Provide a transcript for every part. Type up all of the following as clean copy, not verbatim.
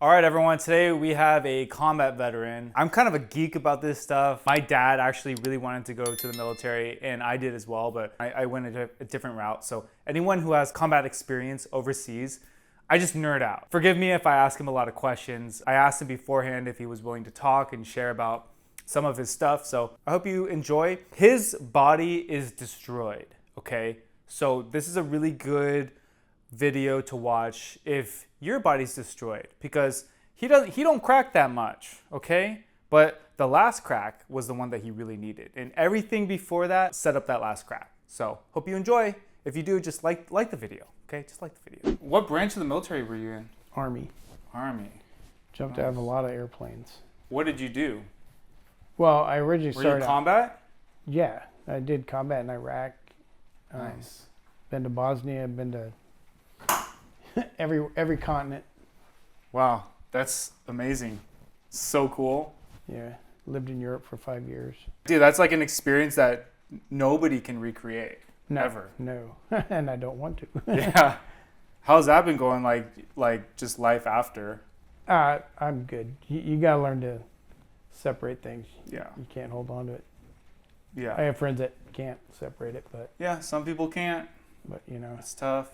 All right, everyone, today we have a combat veteran. I'm kind of a geek about this stuff. My dad actually really wanted to go to the military, and I did as well, but I went a different route. So anyone who has combat experience overseas, I just nerd out. Forgive me if I ask him a lot of questions. I asked him beforehand if he was willing to talk and share about some of his stuff, so I hope you enjoy. His body is destroyed, okay? So this is a really good video to watch if your body's destroyed, because he don't crack that much, okay? But the last crack was the one that he really needed, and everything before that set up that last crack. So hope you enjoy. If you do, just like the video, okay? Just like the video. What branch of the military were you in? Army. Army. Jumped out of a lot of airplanes. What did you do? Well, I originally Were started you combat? Yeah, I did combat in Iraq. Nice. Been to Bosnia. Been to every continent. Wow, that's amazing. So cool. Yeah, lived in Europe for 5 years. Dude, that's like an experience that nobody can recreate. Never. No, and I don't want to. Yeah. How's that been going? Like just life after? I'm good. You gotta learn to separate things. Yeah. You can't hold on to it. Yeah. I have friends that can't separate it, but Yeah, some people can't. you know, It's tough.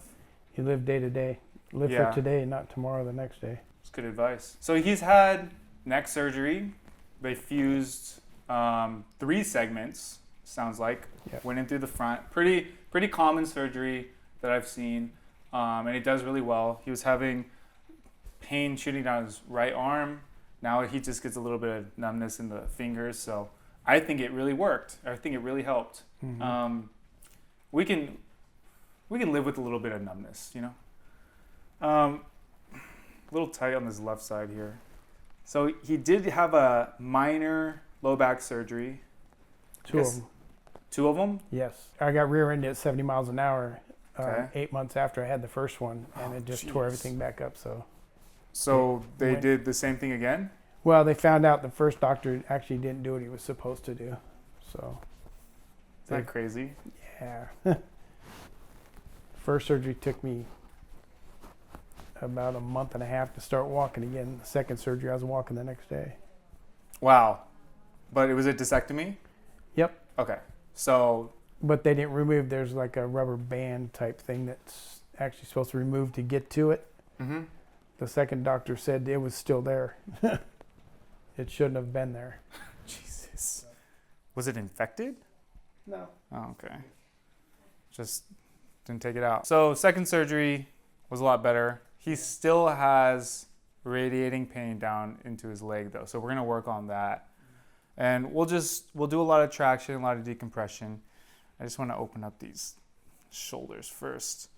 you live day to day. Live Yeah. for today, not tomorrow, the next day. It's good advice. So he's had neck surgery. They fused 3 segments, sounds like. Yep. Went in through the front. Pretty common surgery that I've seen. And it does really well. He was having pain shooting down his right arm. Now he just gets a little bit of numbness in the fingers. So I think it really worked. I think it really helped. Mm-hmm. We can live with a little bit of numbness, you know? A little tight on this left side here. So he did have a minor low back surgery. Two of them. 2 of them? Yes. I got rear-ended at 70 miles an hour Okay. 8 months after I had the first one, and it just tore everything back up. So they Went- did the same thing again? Well, they found out the first doctor actually didn't do what he was supposed to do. So, Is that crazy? yeah. First surgery took me about a month and a half to start walking again. The second surgery, I was walking the next day. Wow. But it was a disectomy? Yep. Okay. So, But they didn't remove, there's like a rubber band type thing that's actually supposed to remove to get to it. mhm. The second doctor said it was still there. It shouldn't have been there. Jesus. Was it infected? No. Oh, okay. Just didn't take it out. So second surgery was a lot better. He still has radiating pain down into his leg though. So we're gonna work on that. And we'll do a lot of traction, a lot of decompression. I just want to open up these shoulders first.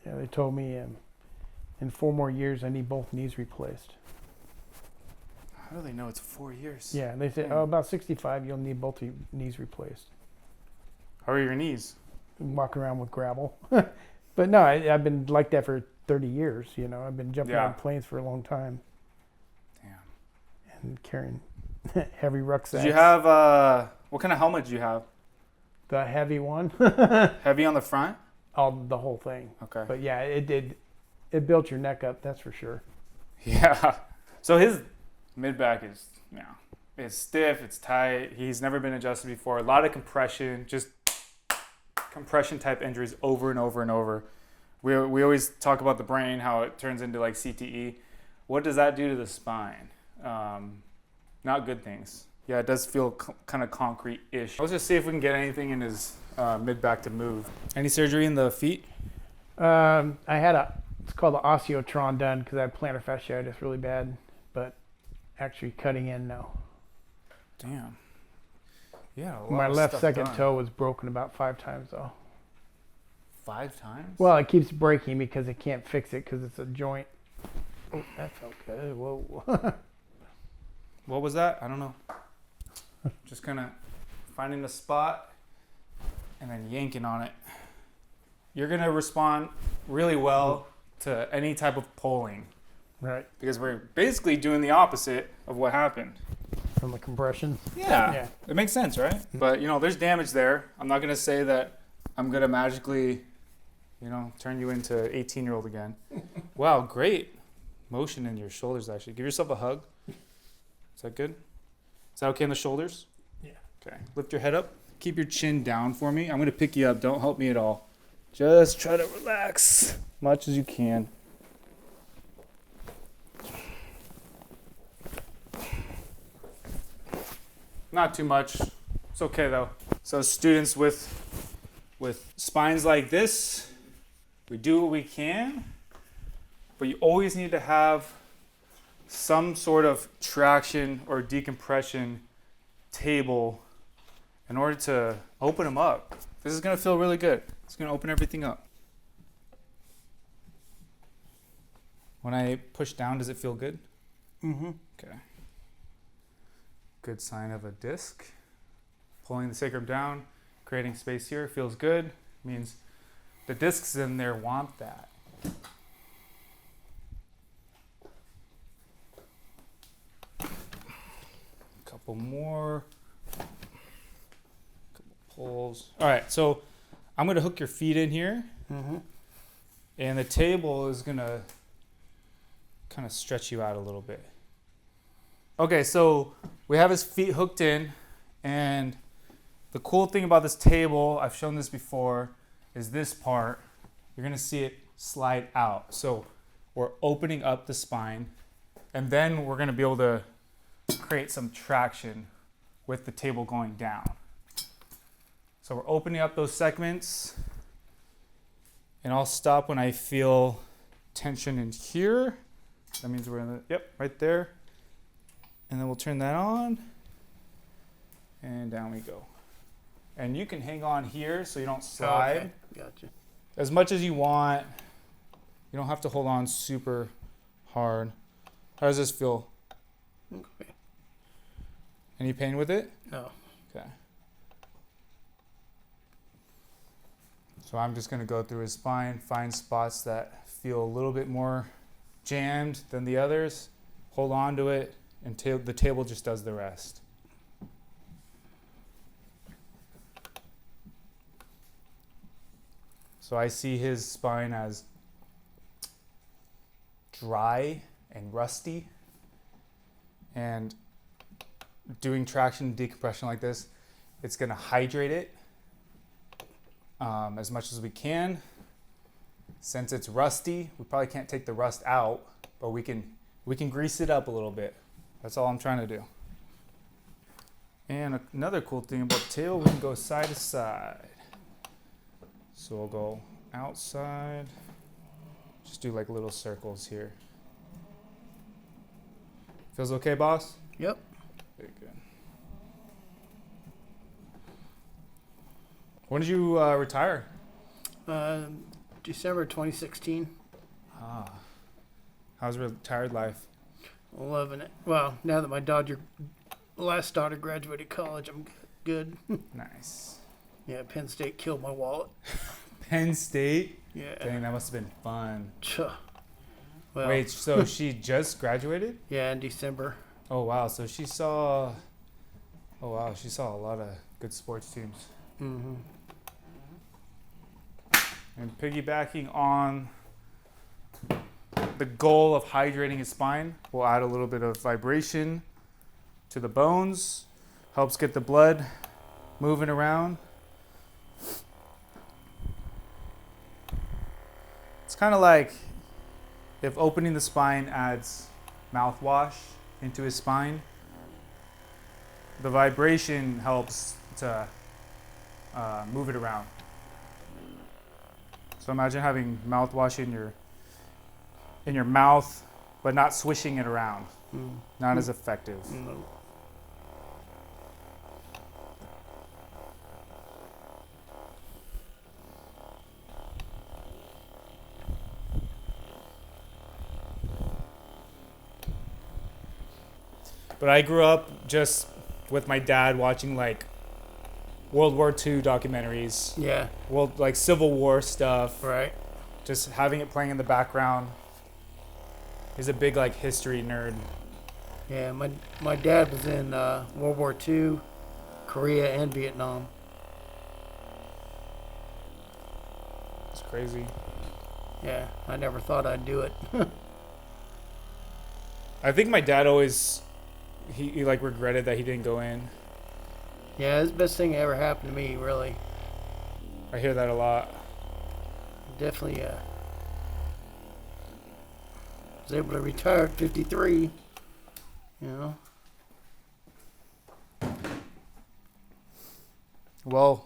Yeah, they told me in 4 more years I need both knees replaced. How do they know it's 4 years? Yeah, they said, about 65 you'll need both your knees replaced. How are your knees? Walking around with gravel. But no, I've been like that for 30 years. You know, I've been jumping Yeah. on planes for a long time Damn. and carrying heavy rucksacks. Did you have what kind of helmet did you have? The heavy one? Heavy on the front? The whole thing. Okay. But yeah, it built your neck up, that's for sure. Yeah. So his mid back is, it's stiff, it's tight. He's never been adjusted before. A lot of compression, just compression type injuries over and over and over. We always talk about the brain, how it turns into like CTE. What does that do to the spine? Not good things. Yeah, it does feel kind of concrete-ish. Let's just see if we can get anything in his mid back to move. Any surgery in the feet? I had it's called the osteotron done because I had plantar fasciitis really bad, but actually cutting in, no. Damn. Yeah. My left second toe was broken about 5 times though. 5 times? Well, it keeps breaking because it can't fix it because it's a joint. Oh, that felt good. Whoa. What was that? I don't know. Just kind of finding the spot and then yanking on it. You're going to respond really well to any type of pulling Right. because we're basically doing the opposite of what happened. From the compression. Yeah. Yeah. It makes sense, right? But, there's damage there. I'm not going to say that I'm gonna magically, turn you into 18-year-old again. Wow, great motion in your shoulders, actually. Give yourself a hug. Is that good? Is that okay in the shoulders? Yeah. Okay. Lift your head up. Keep your chin down for me. I'm gonna pick you up. Don't help me at all. Just try to relax as much as you can. Not too much. It's okay though. So students with spines like this, we do what we can, but you always need to have some sort of traction or decompression table in order to open them up. This is gonna feel really good. It's gonna open everything up. When I push down, does it feel good? Mm-hmm. Okay. Good sign of a disc. Pulling the sacrum down, creating space here, feels good. Means the discs in there want that. Couple more. Couple pulls. All right, so I'm gonna hook your feet in here. Mm-hmm. And the table is gonna kind of stretch you out a little bit. Okay, so we have his feet hooked in, and the cool thing about this table, I've shown this before, is this part. You're gonna see it slide out. So we're opening up the spine, and then we're gonna be able to create some traction with the table going down. So we're opening up those segments, and I'll stop when I feel tension in here. That means we're in the, yep, right there. And then we'll turn that on, and down we go. And you can hang on here so you don't slide. Okay. Gotcha. As much as you want. You don't have to hold on super hard. How does this feel? Okay. Any pain with it? No. Okay. So I'm just going to go through his spine, find spots that feel a little bit more jammed than the others, hold on to it, and the table just does the rest. So I see his spine as dry and rusty, and doing traction and decompression like this, it's going to hydrate it as much as we can. Since it's rusty, we probably can't take the rust out, but we can grease it up a little bit. That's all I'm trying to do. And another cool thing about the table, we can go side to side. So we'll go outside, just do like little circles here. Feels okay, boss? Yep. Very good. When did you retire? December 2016. Ah, how's retired life? Loving it. Well, now that my last daughter graduated college, I'm good. Nice. Yeah, Penn State killed my wallet. Penn State? Yeah. Dang, that must have been fun. Well, Wait, so she just graduated? yeah, in December. Oh wow, so she saw a lot of good sports teams. Mm-hmm. And piggybacking on the goal of hydrating his spine, we'll add a little bit of vibration to the bones, helps get the blood moving around. It's kind of like if opening the spine adds mouthwash into his spine, the vibration helps to move it around. So imagine having mouthwash in your mouth, but not swishing it around. Not as effective. No. But I grew up just with my dad watching like World War II documentaries, Yeah. like Civil War stuff, Right. just having it playing in the background. He's a big like history nerd. Yeah. My dad was in World War II, Korea, and Vietnam. It's crazy. Yeah, I never thought I'd do it. I think my dad always, he like regretted that he didn't go in. Yeah, it's the best thing that ever happened to me, really. I hear that a lot. Definitely was able to retire at 53, you know. Well,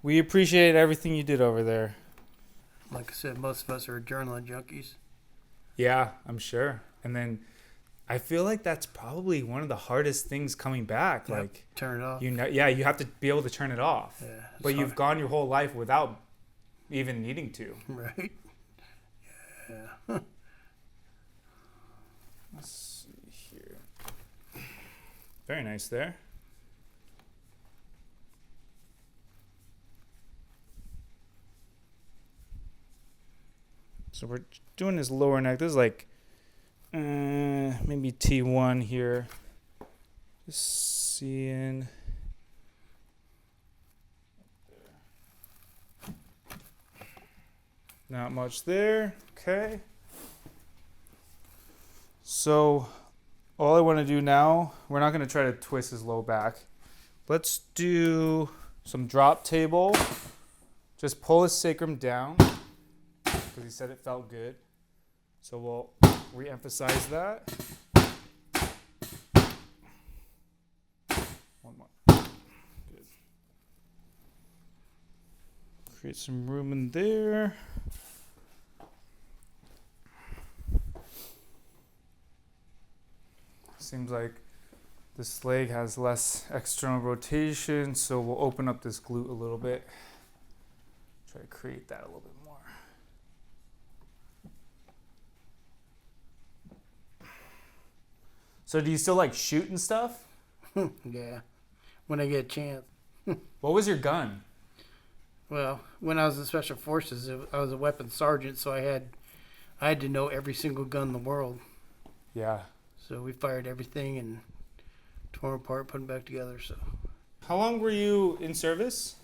we appreciate everything you did over there. Like I said, most of us are adrenaline junkies. Yeah, I'm sure. And then I feel like that's probably one of the hardest things coming back. Yep. Like, Turn it off. you know, yeah, you have to be able to turn it off. Yeah, but you've gone your whole life without even needing to. Right. Yeah. Let's see here. Very nice there. So we're doing his lower neck. This is like maybe T1 here. Just seeing. Not much there. Okay. So all I want to do now, we're not going to try to twist his low back. Let's do some drop table. Just pull his sacrum down because he said it felt good. So we'll re-emphasize that. One more. Good. Create some room in there. Seems like this leg has less external rotation, so we'll open up this glute a little bit. Try to create that a little bit more. So do you still like shoot and stuff? Yeah, when I get a chance. What was your gun? Well, when I was in Special Forces, I was a weapons sergeant, so I had to know every single gun in the world. Yeah. So we fired everything and tore apart, put them back together. So. How long were you in service?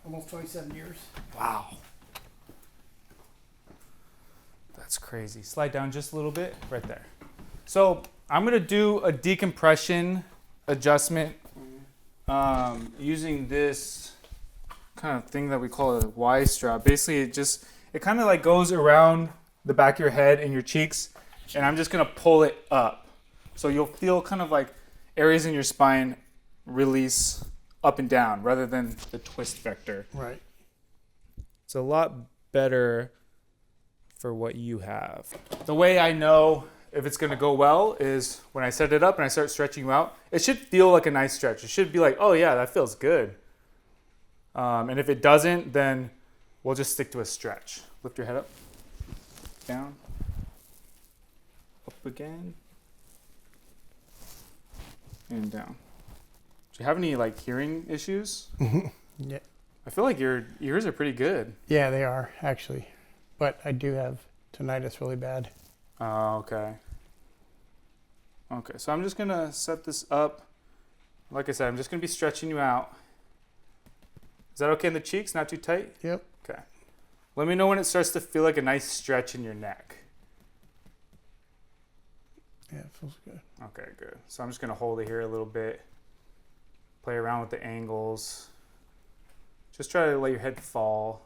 Almost 27 years. Wow. That's crazy. Slide down just a little bit, right there. So I'm gonna do a decompression adjustment using this kind of thing that we call a Y strap. Basically, it kind of like goes around the back of your head and your cheeks, and I'm just gonna pull it up. So you'll feel kind of like areas in your spine release up and down rather than the twist vector. Right. It's a lot better for what you have. The way I know if it's gonna go well is when I set it up and I start stretching you out, it should feel like a nice stretch. It should be like, oh yeah, that feels good. And if it doesn't, then we'll just stick to a stretch. Lift your head up, down, up again, and down. Do you have any like hearing issues? Yeah. I feel like your ears are pretty good. Yeah, they are actually, but I do have tinnitus really bad. Oh, okay. Okay, so I'm just gonna set this up. Like I said, I'm just gonna be stretching you out. Is that okay in the cheeks? Not too tight? Yep. Okay. Let me know when it starts to feel like a nice stretch in your neck. Yeah, it feels good. Okay, good. So I'm just gonna hold it here a little bit. Play around with the angles. Just try to let your head fall.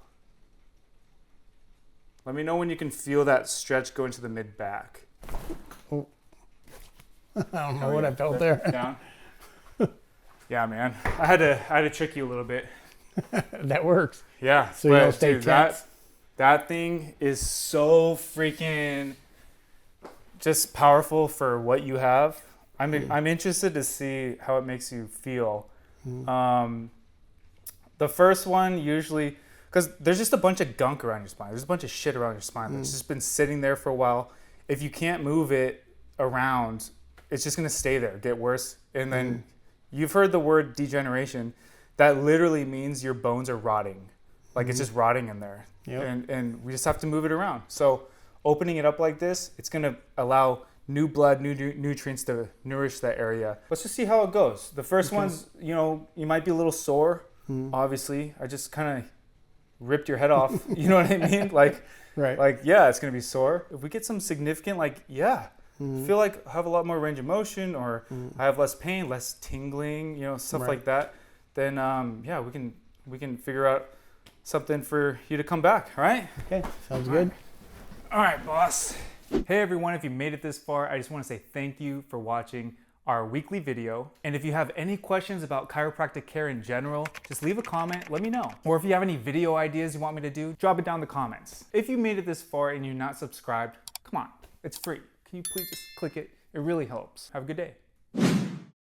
Let me know when you can feel that stretch go into the mid-back. Oh. I don't know what I felt there. Down? Yeah, man. I had to trick you a little bit. That works. Yeah. So you don't stay tense? That thing is so freaking just powerful for what you have. I'm interested to see how it makes you feel. The first one usually, because there's just a bunch of gunk around your spine. There's a bunch of shit around your spine that's just been sitting there for a while. If you can't move it around, it's just gonna stay there, get worse. And then you've heard the word degeneration. That literally means your bones are rotting. Like it's just rotting in there. Yep. And we just have to move it around. So opening it up like this, it's gonna allow new blood, new nutrients to nourish that area. Let's just see how it goes. The first one's, you might be a little sore, obviously. I just kind of ripped your head off. You know what I mean? Like, Right. like, yeah, it's gonna be sore. If we get some significant, like, yeah, feel like I have a lot more range of motion, or I have less pain, less tingling, you know, stuff Right. like that, then yeah, we can figure out something for you to come back, all right? Okay, sounds good. All right, boss. Hey everyone, if you made it this far, I just want to say thank you for watching our weekly video. And if you have any questions about chiropractic care in general, just leave a comment, let me know. Or if you have any video ideas you want me to do, drop it down in the comments. If you made it this far and you're not subscribed, come on, it's free. Can you please just click it? It really helps. Have a good day.